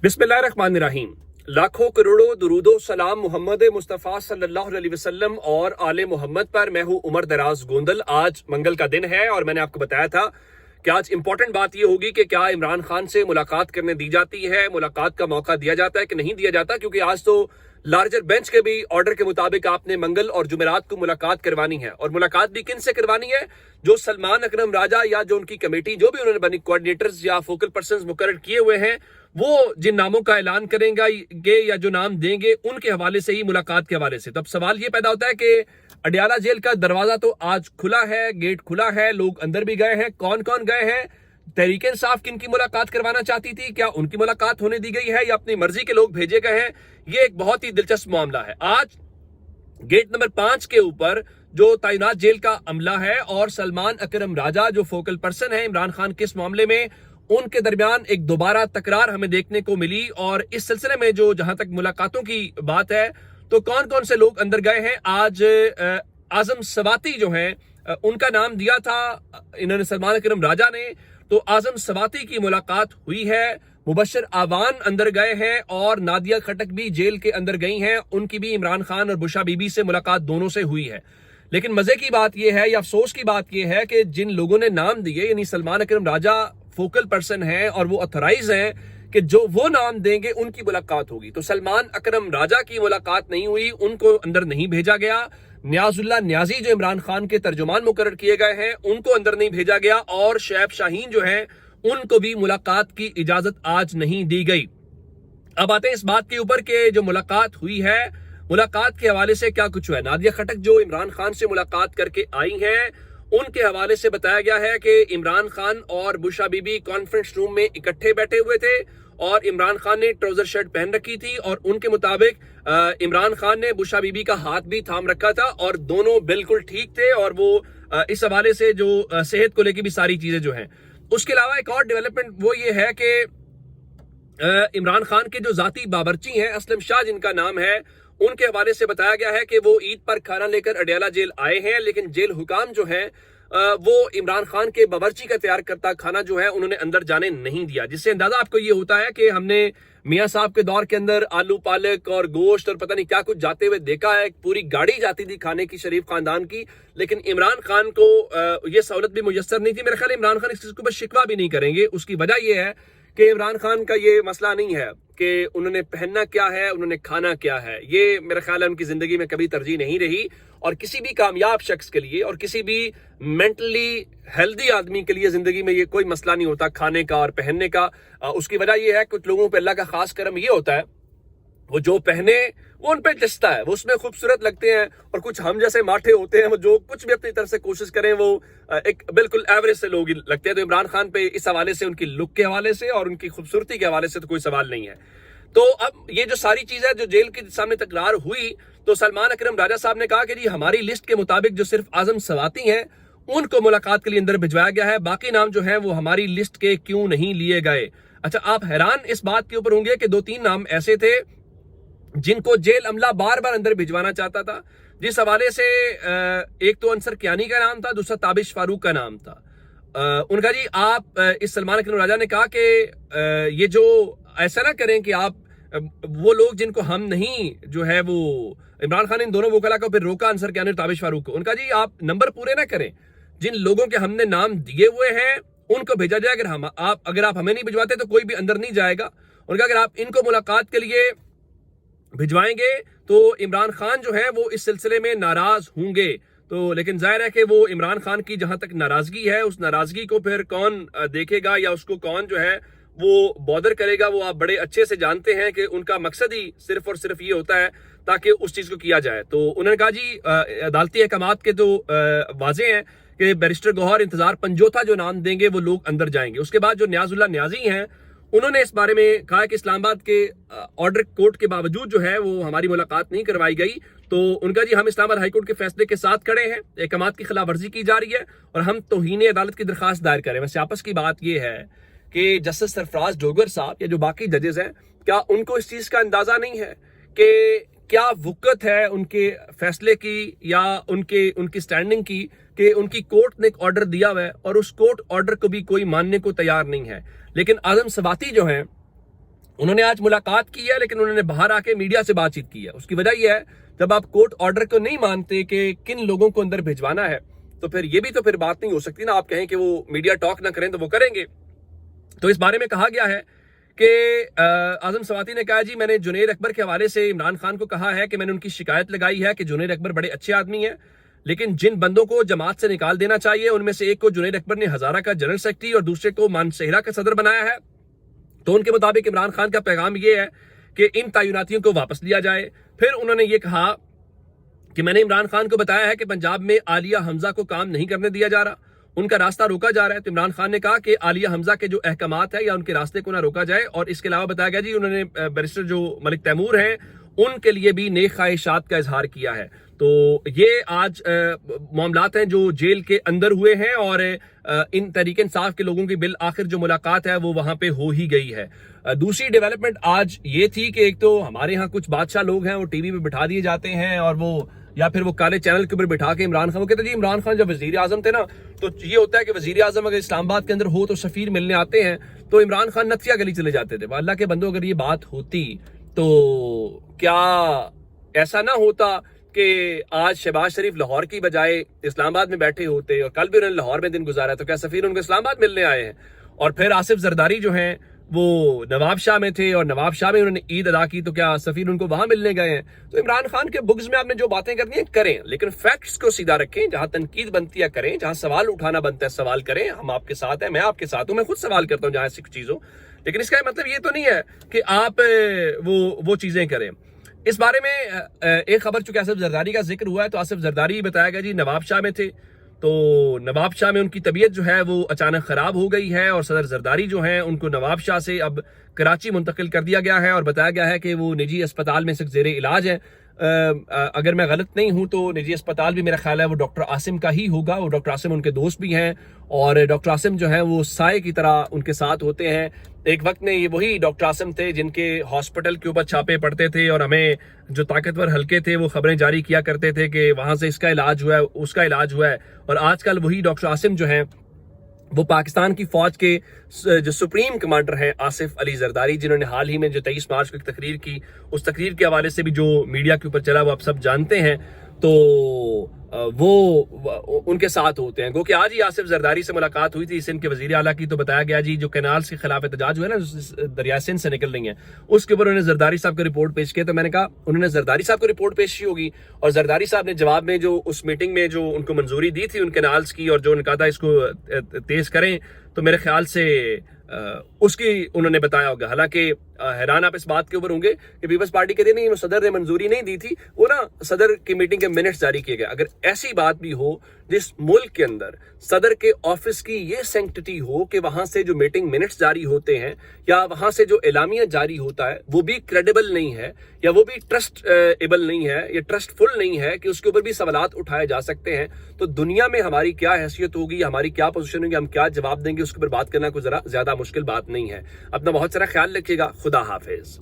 बिस्मिल्लाहिर्रहमानिर्रहीम। लाखों करोड़ों दुरूदो सलाम मोहम्मद मुस्तफ़ा सल्लल्लाहु अलैहि वसल्लम और आले मोहम्मद पर। मैं हूं उमर दराज गोंदल। आज मंगल का दिन है और मैंने आपको बताया था कि आज इंपॉर्टेंट बात यह होगी कि क्या इमरान खान से मुलाकात करने दी जाती है, मुलाकात का मौका दिया जाता है कि नहीं दिया जाता, क्योंकि आज तो लार्जर बेंच के भी ऑर्डर के मुताबिक आपने मंगल और जुमेरात को मुलाकात करवानी है। और मुलाकात भी किन से करवानी है? जो सलमान अकरम राजा या जो उनकी कमेटी, जो भी उन्होंने बनी कोऑर्डिनेटर्स या फोकल पर्संस मुकर्रर किए हुए हैं, वो जिन नामों का ऐलान करेंगे या जो नाम देंगे उनके हवाले से ही, मुलाकात के हवाले से। तो अब सवाल ये पैदा होता है कि अडयाला जेल का दरवाजा तो आज खुला है, गेट खुला है, लोग अंदर भी गए हैं। कौन कौन गए हैं? तहरीक इंसाफ किन की मुलाकात करवाना चाहती थी, क्या उनकी मुलाकात होने दी गई है या अपनी मर्जी के लोग भेजे गए हैं? ये एक बहुत ही दिलचस्प मामला है। आज गेट नंबर 5 के ऊपर जो तैनात जेल का अमला है और सलमान अकरम राजा जो फोकल पर्सन है इमरान खान के इस मामले में, उनके दरमियान एक दोबारा तकरार हमें देखने को मिली। और इस सिलसिले में जो जहां तक मुलाकातों की बात है, तो कौन कौन से लोग अंदर गए हैं? आज आजम सवाती जो है उनका नाम दिया था इन्होंने, सलमान अकरम राजा ने। तो आजम सवाती की मुलाकात हुई है। मुबशर आवान अंदर गए हैं और नादिया खटक भी जेल के अंदर गई हैं। उनकी भी इमरान खान और बुशा बीबी से मुलाकात दोनों से हुई है। लेकिन मजे की बात यह है या अफसोस की बात यह है कि जिन लोगों ने नाम दिए, यानी सलमान अकरम राजा फोकल पर्सन हैं और वो ऑथराइज हैं कि जो वो नाम देंगे उनकी मुलाकात होगी। तो सलमान अकरम राजा की मुलाकात नहीं हुई, उनको अंदर नहीं भेजा गया। न्याजुल्ला न्याजी जो इमरान खान के तर्जुमान मुकर्रर किए गए हैं, उनको अंदर नहीं भेजा गया। और शैब शाहीन जो है उनको भी मुलाकात की इजाजत आज नहीं दी गई। अब आते हैं इस बात के ऊपर कि जो मुलाकात हुई है, मुलाकात के हवाले से क्या कुछ हुआ है। नादिया खटक जो इमरान खान से मुलाकात करके आई हैं, उनके हवाले से बताया गया है कि इमरान खान और बुशा बीबी कॉन्फ्रेंस रूम में इकट्ठे बैठे हुए थे और इमरान खान ने ट्राउजर शर्ट पहन रखी थी और उनके मुताबिक इमरान खान ने बुशा बीबी का हाथ भी थाम रखा था और दोनों बिल्कुल ठीक थे। और वो इस हवाले से जो सेहत को लेकर भी सारी चीजें जो हैं। उसके अलावा एक और डेवलपमेंट वो ये है कि इमरान खान के जो जाती बाबरची हैं, असलम शाह जिनका नाम है, उनके हवाले से बताया गया है कि वो ईद पर खाना लेकर अडयाला जेल आए हैं, लेकिन जेल हुकाम जो है वो इमरान खान के बावर्ची का तैयार करता खाना जो है उन्होंने अंदर जाने नहीं दिया। जिससे अंदाजा आपको ये होता है कि हमने मियां साहब के दौर के अंदर आलू पालक और गोश्त और पता नहीं क्या कुछ जाते हुए देखा है। पूरी गाड़ी जाती थी खाने की शरीफ खानदान की, लेकिन इमरान खान को ये सहूलत भी मुयस्सर नहीं थी। मेरे ख्याल इमरान खान इस चीज को बस शिकवा भी नहीं करेंगे। उसकी वजह यह है कि इमरान खान का ये मसला नहीं है कि उन्होंने पहनना क्या है, उन्होंने खाना क्या है। ये मेरे ख्याल है उनकी जिंदगी में कभी तरजीह नहीं रही। और किसी भी कामयाब शख्स के लिए और किसी भी मेंटली हेल्दी आदमी के लिए जिंदगी में ये कोई मसला नहीं होता खाने का और पहनने का। उसकी वजह यह है कुछ लोगों पे अल्लाह का खास करम ये होता है, वो जो पहने वो उन पे जचता है, वो उसमें खूबसूरत लगते हैं। और कुछ हम जैसे माठे होते हैं, वो जो कुछ भी अपनी तरफ से कोशिश करें वो एक बिल्कुल एवरेज से लोग लगते हैं। तो इमरान खान पे इस हवाले से, उनकी लुक के हवाले से और उनकी खूबसूरती के हवाले से तो कोई सवाल नहीं है। तो अब ये जो सारी चीज है जो जेल के सामने तकरार हुई, तो सलमान अकरम राजा साहब ने कहा कि जी हमारी लिस्ट के मुताबिक जो सिर्फ आजम सवाती हैं उनको मुलाकात के लिए अंदर भिजवाया गया है, बाकी नाम जो है वो हमारी लिस्ट के क्यों नहीं लिए गए। अच्छा, आप हैरान इस बात के ऊपर होंगे कि 2-3 नाम ऐसे थे जिनको जेल अमला बार बार अंदर भिजवाना चाहता था। जिस हवाले से एक तो अंसर कियानी का नाम था, दूसरा ताबिश फारूक का नाम था। उनका जी आप इस सलमान अकरम राजा ने कहा कि ये जो ऐसा ना करें कि आप वो लोग जिनको हम नहीं जो है वो, इमरान खान ने इन दोनों वकला को फिर रोका, अंसर कियानी और ताबिश फारूक को। उनका जी आप नंबर पूरे ना करें, जिन लोगों के हमने नाम दिए हुए हैं उनको भेजा जाए। अगर आप हमें नहीं भिजवाते तो कोई भी अंदर नहीं जाएगा। उनका अगर आप इनको मुलाकात के लिए भिजवाएंगे तो इमरान खान जो है वो इस सिलसिले में नाराज होंगे। तो लेकिन जाहिर है कि वो इमरान खान की जहां तक नाराजगी है, उस नाराजगी को फिर कौन देखेगा या उसको कौन जो है वो बॉदर करेगा, वो आप बड़े अच्छे से जानते हैं कि उनका मकसद ही सिर्फ और सिर्फ ये होता है ताकि उस चीज को किया जाए। तो उन्होंने कहा जी अदालती अहकामात के तो वाजे हैं कि बैरिस्टर गौहर इंतजार पंजोथा जो नाम देंगे वो लोग अंदर जाएंगे। उसके बाद जो न्याजुल्ला न्याजी हैं उन्होंने इस बारे में कहा कि इस्लामाबाद के ऑर्डर कोर्ट के बावजूद जो है वो हमारी मुलाकात नहीं करवाई गई। तो उनका जी हम इस्लामाबाद हाईकोर्ट के फैसले के साथ खड़े हैं, अहकामात की खिलाफ वर्जी की जा रही है और हम तौहीन अदालत की दरखास्त दायर करें। वैसे आपस की बात यह है कि जस्टिस सरफराज डोगर साहब या जो बाकी जजेस हैं, क्या उनको इस चीज का अंदाजा नहीं है कि क्या वुकत है उनके फैसले की या उनकी स्टैंडिंग की कि उनकी कोर्ट ने एक ऑर्डर दिया हुआ है और उस कोर्ट ऑर्डर को भी कोई मानने को तैयार नहीं है। लेकिन आजम सवाती जो हैं انہوں نے آج ملاقات کی ہے لیکن انہوں نے باہر آ کے میڈیا سے بات چیت کی ہے. اس کی وجہ یہ ہے جب آپ کورٹ آرڈر کو نہیں مانتے کہ کن لوگوں کو اندر بھجوانا ہے تو پھر یہ بھی تو پھر بات نہیں ہو سکتی نا. آپ کہیں کہ وہ میڈیا ٹاک نہ کریں تو وہ کریں گے. تو اس بارے میں کہا گیا ہے کہ اعظم سواتی نے کہا جی میں نے جنید اکبر کے حوالے سے عمران خان کو کہا ہے کہ میں نے ان کی شکایت لگائی ہے کہ جنید اکبر بڑے اچھے آدمی ہیں لیکن جن بندوں کو جماعت سے نکال دینا چاہیے ان میں سے ایک کو جنید اکبر نے ہزارہ کا جنرل سیکرٹری اور دوسرے کو مانسہرہ کا صدر بنایا ہے. تو ان کے مطابق عمران خان کا پیغام یہ ہے کہ ان تعیناتیوں کو واپس لیا جائے. پھر انہوں نے یہ کہا کہ میں نے عمران خان کو بتایا ہے کہ پنجاب میں عالیہ حمزہ کو کام نہیں کرنے دیا جا رہا, ان کا راستہ روکا جا رہا ہے. تو عمران خان نے کہا کہ عالیہ حمزہ کے جو احکامات ہیں یا ان کے راستے کو نہ روکا جائے. اور اس کے علاوہ بتایا گیا جی انہوں نے بیرسٹر جو ملک تیمور ہیں ان کے لیے بھی نیک خواہشات کا اظہار کیا ہے. تو یہ آج معاملات ہیں جو جیل کے اندر ہوئے ہیں اور ان تحریک انصاف کے لوگوں کی بالآخر جو ملاقات ہے وہ وہاں پہ ہو ہی گئی ہے. دوسری ڈیولپمنٹ آج یہ تھی کہ ایک تو ہمارے ہاں کچھ بادشاہ لوگ ہیں وہ ٹی وی پہ بٹھا دیے جاتے ہیں اور وہ یا پھر وہ کالے چینل کے اوپر بٹھا کے عمران خان, وہ کہتے ہیں جی عمران خان جب وزیر اعظم تھے نا تو یہ ہوتا ہے کہ وزیر اعظم اگر اسلام آباد کے اندر ہو تو سفیر ملنے آتے ہیں تو عمران خان نتھیا گلی چلے جاتے تھے. اللہ کے بندوں اگر یہ بات ہوتی تو کیا ایسا نہ ہوتا کہ آج شہباز شریف لاہور کی بجائے اسلام آباد میں بیٹھے ہوتے اور کل بھی انہوں نے لاہور میں دن گزارا, تو کیا سفیر ان کو اسلام آباد ملنے آئے ہیں؟ اور پھر آصف زرداری جو ہیں وہ نواب شاہ میں تھے اور نواب شاہ میں انہوں نے عید ادا کی, تو کیا سفیر ان کو وہاں ملنے گئے ہیں؟ تو عمران خان کے بغض میں آپ نے جو باتیں کرنی ہیں کریں لیکن فیکٹس کو سیدھا رکھیں. جہاں تنقید بنتی ہے کریں, جہاں سوال اٹھانا بنتا ہے سوال کریں. ہم آپ کے ساتھ ہیں, میں آپ کے ساتھ ہوں, میں خود سوال کرتا ہوں جہاں ایسی چیزوں, لیکن اس کا مطلب یہ تو نہیں ہے کہ آپ وہ چیزیں کریں. اس بارے میں ایک خبر چونکہ آصف زرداری کا ذکر ہوا ہے تو آصف زرداری بتایا گیا جی نواب شاہ میں تھے, تو نواب شاہ میں ان کی طبیعت جو ہے وہ اچانک خراب ہو گئی ہے اور صدر زرداری جو ہیں ان کو نواب شاہ سے اب کراچی منتقل کر دیا گیا ہے اور بتایا گیا ہے کہ وہ نجی اسپتال میں زیر علاج ہے. اگر میں غلط نہیں ہوں تو نجی اسپتال بھی میرا خیال ہے وہ ڈاکٹر عاصم کا ہی ہوگا. وہ ڈاکٹر عاصم ان کے دوست بھی ہیں اور ڈاکٹر عاصم جو ہیں وہ سائے کی طرح ان کے ساتھ ہوتے ہیں. ایک وقت میں یہ وہی ڈاکٹر عاصم تھے جن کے ہاسپٹل کے اوپر چھاپے پڑتے تھے اور ہمیں جو طاقتور حلقے تھے وہ خبریں جاری کیا کرتے تھے کہ وہاں سے اس کا علاج ہوا ہے اس کا علاج ہوا ہے. اور آج کل وہی ڈاکٹر عاصم جو ہیں وہ پاکستان کی فوج کے جو سپریم کمانڈر ہیں آصف علی زرداری, جنہوں نے حال ہی میں جو 23 مارچ کو ایک تقریر کی, اس تقریر کے حوالے سے بھی جو میڈیا کے اوپر چلا وہ آپ سب جانتے ہیں, تو وہ ان کے ساتھ ہوتے ہیں. گو کہ آج ہی آصف زرداری سے ملاقات ہوئی تھی سندھ کے وزیر اعلیٰ کی, تو بتایا گیا جی جو کینالز کے خلاف احتجاج ہوئے نا دریائے سندھ سے نکل رہی ہیں اس کے اوپر انہوں نے زرداری صاحب کو رپورٹ پیش کی. تو میں نے کہا انہوں نے زرداری صاحب کو رپورٹ پیش کی ہوگی اور زرداری صاحب نے جواب میں جو اس میٹنگ میں جو ان کو منظوری دی تھی ان کینالز کی اور جو انہوں نے کہا تھا اس کو تیز کریں, تو میرے خیال سے اس کی انہوں نے بتایا ہوگا. حالانکہ حیران آپ اس بات کے اوپر ہوں گے کہ پیپلز پارٹی کہتے نہیں وہ صدر نے منظوری نہیں دی تھی, وہ نا صدر کی میٹنگ کے منٹس جاری کیے گئے. اگر ایسی بات بھی ہو جس ملک کے اندر صدر کے آفس کی یہ سینکٹٹی ہو کہ وہاں سے جو میٹنگ منٹس جاری ہوتے ہیں یا وہاں سے جو اعلامیہ جاری ہوتا ہے وہ بھی کریڈیبل نہیں ہے یا وہ بھی ٹرسٹ ایبل نہیں ہے یا ٹرسٹ فل نہیں ہے کہ اس کے اوپر بھی سوالات اٹھائے جا سکتے ہیں, تو دنیا میں ہماری کیا حیثیت ہوگی, ہماری کیا پوزیشن ہوگی, ہم کیا جواب دیں گے, اس کے اوپر بات کرنا کوئی ذرا زیادہ مشکل بات نہیں ہے. اپنا بہت سارا خیال رکھیے گا. خدا حافظ.